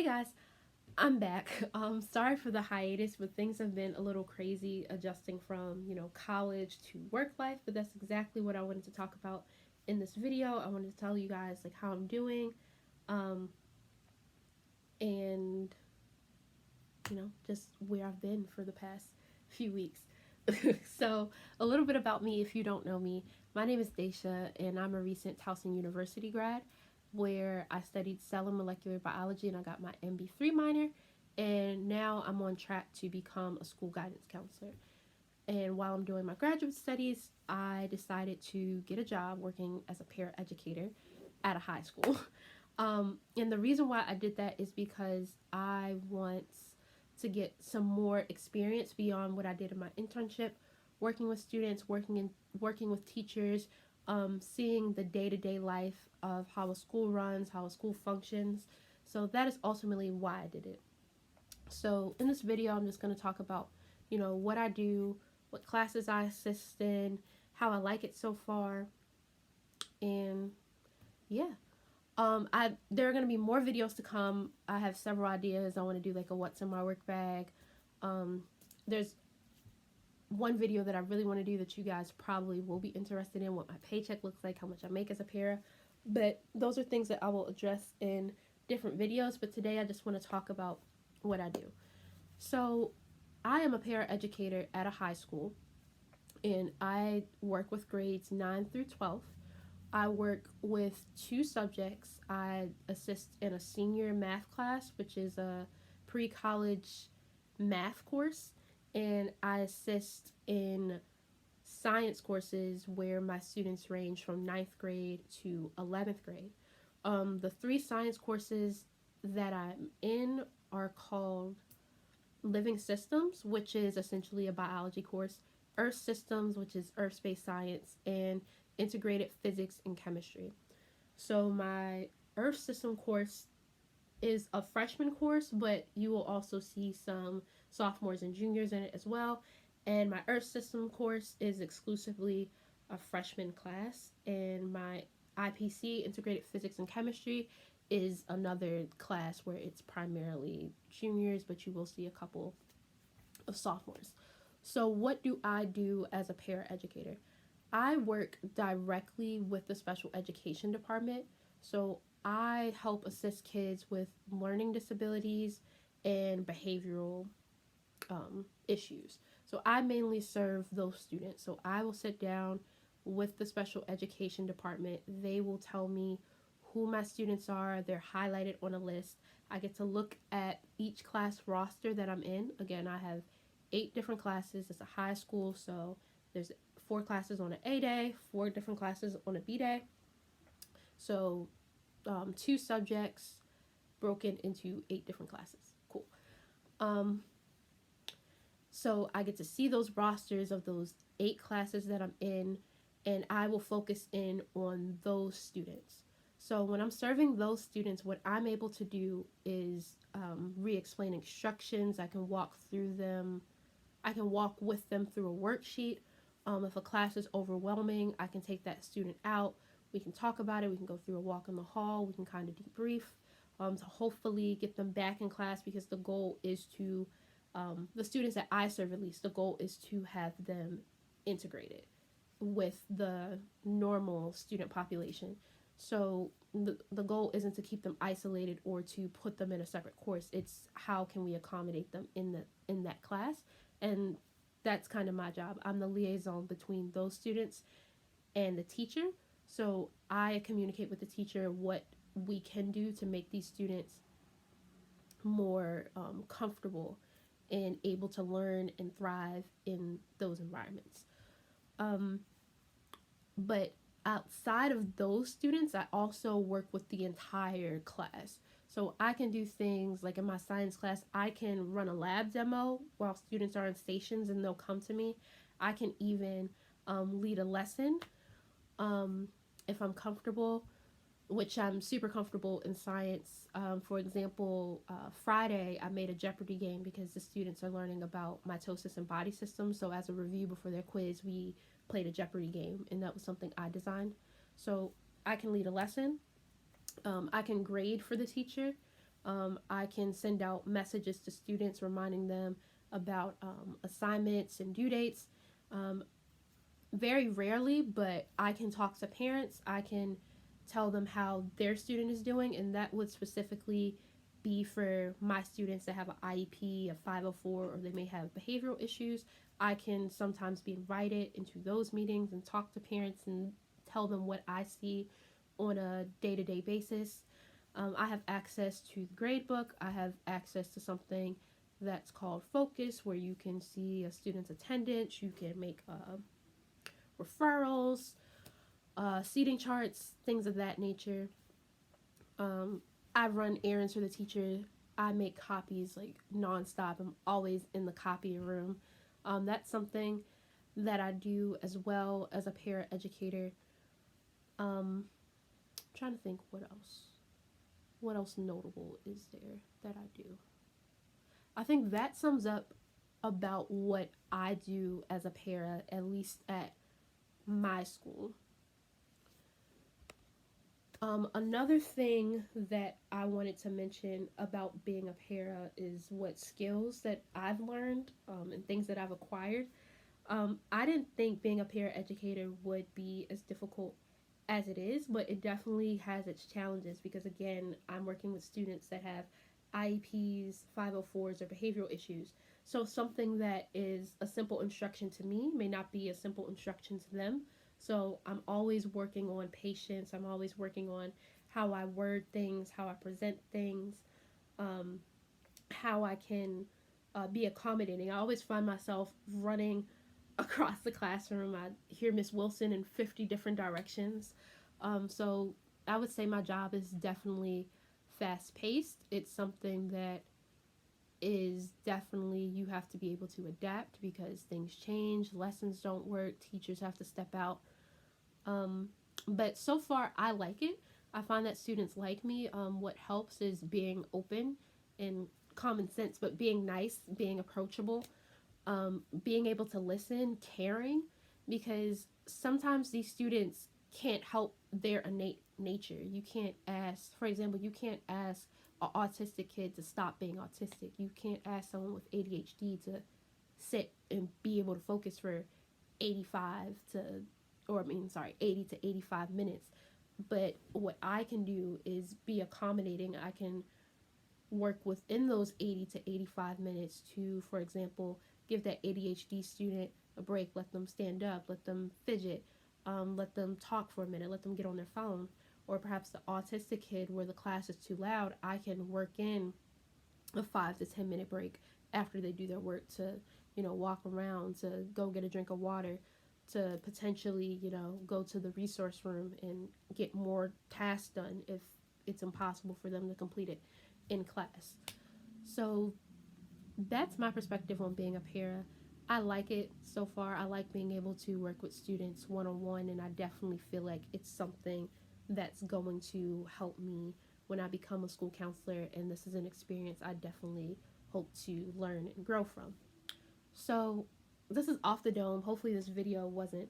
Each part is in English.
Hey guys, I'm back. Sorry for the hiatus, but things have been a little crazy adjusting from, college to work life, but that's exactly what I wanted to talk about in this video. I wanted to tell you guys like how I'm doing, um, and just where I've been for the past few weeks. So, a little bit about me if you don't know me. My name is Daisha, and I'm a recent Towson University grad where I studied cell and molecular biology and I got my MB3 minor. And now I'm on track to become a school guidance counselor. And while I'm doing my graduate studies, I decided to get a job working as a paraeducator at a high school. And the reason why I did that is because I want to get some more experience beyond what I did in my internship, working with students, working with teachers, seeing the day-to-day life of how a school runs, how a school functions. So that is ultimately why I did it. So in this video, I'm just going to talk about, what I do, what classes I assist in, how I like it so far, and yeah. I There are gonna be more videos to come. I have several ideas. I want to do like a what's in my work bag. There's one video that I really want to do that you guys probably will be interested in, what my paycheck looks like, how much I make as a para. But those are things that I will address in different videos. But today I just want to talk about what I do. So I am a para educator at a high school, and I work with grades 9 through 12. I work with two subjects. I assist in a senior math class, which is a pre college math course, and I assist in science courses where my students range from ninth grade to 11th grade. The three science courses that I'm in are called Living Systems, which is essentially a biology course, Earth Systems, which is Earth Space Science, and Integrated Physics and Chemistry. So my Earth System course is a freshman course, but you will also see some sophomores and juniors in it as well. And my Earth System course is exclusively a freshman class, and my IPC, Integrated Physics and Chemistry, is another class where it's primarily juniors, but you will see a couple of sophomores. So, what do I do as a paraeducator? I work directly with the special education department. So I help assist kids with learning disabilities and behavioral issues. So I mainly serve those students. So I will sit down with the special education department. They will tell me who my students are. They're highlighted on a list. I get to look at each class roster that I'm in. Again, I have 8 different classes. It's a high school, so there's 4 classes on an A day, 4 different classes on a B day. So 2 subjects broken into 8 different classes. Cool. Um, so I get to see those rosters of those 8 classes that I'm in, and I will focus in on those students. So when I'm serving those students, what I'm able to do is re-explain instructions. I can walk through them. I can walk with them through a worksheet. If a class is overwhelming, I can take that student out. We can talk about it. We can go through a walk in the hall. We can kind of debrief to hopefully get them back in class, because the goal is to, the students that I serve at least, the goal is to have them integrated with the normal student population. So the goal isn't to keep them isolated or to put them in a separate course. It's how can we accommodate them in that class, and that's kind of my job. I'm the liaison between those students and the teacher. So I communicate with the teacher what we can do to make these students more comfortable and able to learn and thrive in those environments. Um, but outside of those students, I also work with the entire class. So I can do things like in my science class, I can run a lab demo while students are in stations and they'll come to me. I can even lead a lesson if I'm comfortable, which I'm super comfortable in science. For example, Friday I made a Jeopardy game because the students are learning about mitosis and body systems. So as a review before their quiz, we played a Jeopardy game, and that was something I designed. So I can lead a lesson. I can grade for the teacher. I can send out messages to students reminding them about assignments and due dates. Um, Very rarely, but I can talk to parents. I can tell them how their student is doing, and that would specifically be for my students that have an IEP, a 504, or they may have behavioral issues. I can sometimes be invited into those meetings and talk to parents and tell them what I see on a day to day basis. I have access to the grade book. I have access to something that's called Focus, where you can see a student's attendance. You can make referrals, seating charts, things of that nature. Um, I run errands for the teacher. I make copies like nonstop. I'm always in the copy room. That's something that I do as well as a paraeducator. I'm trying to think what else. What else notable is there that I do? I think that sums up about what I do as a para, at least at my school. Another thing that I wanted to mention about being a para is what skills that I've learned and things that I've acquired. I didn't think being a para educator would be as difficult as it is, but it definitely has its challenges because, again, I'm working with students that have IEPs, 504s, or behavioral issues. So, something that is a simple instruction to me may not be a simple instruction to them. So, I'm always working on patience, I'm always working on how I word things, how I present things, um, how I can be accommodating. I always find myself running across the classroom. I hear Miss Wilson in 50 different directions. So I would say my job is definitely fast paced. It's something that is definitely you have to be able to adapt because things change, lessons don't work, teachers have to step out. Um, but so far, I like it. I find that students like me. What helps is being open and common sense, but being nice, being approachable, being able to listen, caring, because sometimes these students can't help their innate nature. You can't ask, for example, you can't ask an autistic kid to stop being autistic. You can't ask someone with ADHD to sit and be able to focus for 85 to, or I mean, sorry, 80 to 85 minutes. But what I can do is be accommodating. I can work within those 80 to 85 minutes to, for example, give that ADHD student a break, let them stand up, let them fidget, let them talk for a minute, let them get on their phone. Or perhaps the autistic kid where the class is too loud, I can work in a 5 to 10 minute break after they do their work to, walk around, to go get a drink of water, to potentially, go to the resource room and get more tasks done if it's impossible for them to complete it in class. So that's my perspective on being a para. I like it so far. I like being able to work with students one on one, and I definitely feel like it's something that's going to help me when I become a school counselor. And this is an experience I definitely hope to learn and grow from. So, this is off the dome. Hopefully, this video wasn't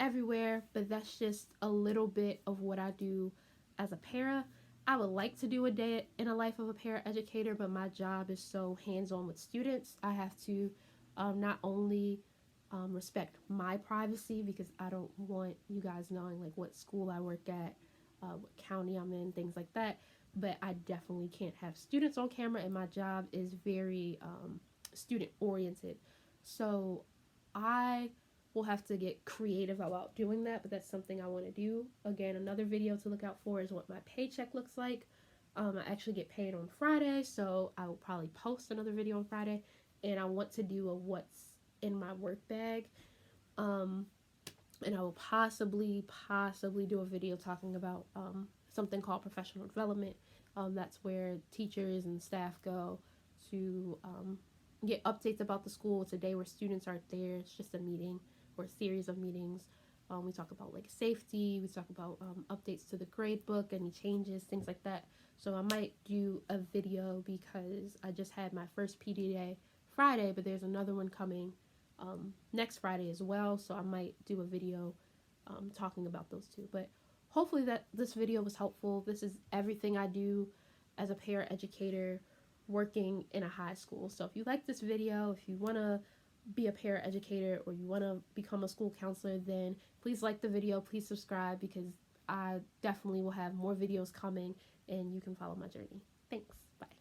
everywhere, but that's just a little bit of what I do as a para. I would like to do a day in a life of a para educator, but my job is so hands on with students. I have to not only respect my privacy because I don't want you guys knowing like what school I work at, what county I'm in, things like that. But I definitely can't have students on camera, and my job is very student oriented. So I will have to get creative about doing that, but that's something I want to do. Again, another video to look out for is what my paycheck looks like. I actually get paid on Friday, so I will probably post another video on Friday, and I want to do a what's in my work bag. Um, and I will possibly do a video talking about something called professional development. That's where teachers and staff go to get updates about the school. It's a day where students aren't there. It's just a meeting or a series of meetings. We talk about like safety. We talk about updates to the grade book, any changes, things like that. So I might do a video because I just had my first PD day Friday, but there's another one coming next Friday as well. So I might do a video talking about those two. But hopefully that this video was helpful. This is everything I do as a paraeducator working in a high school. So if you like this video, if you want to be a paraeducator or you want to become a school counselor, then please like the video, please subscribe, because I definitely will have more videos coming and you can follow my journey. Thanks. Bye.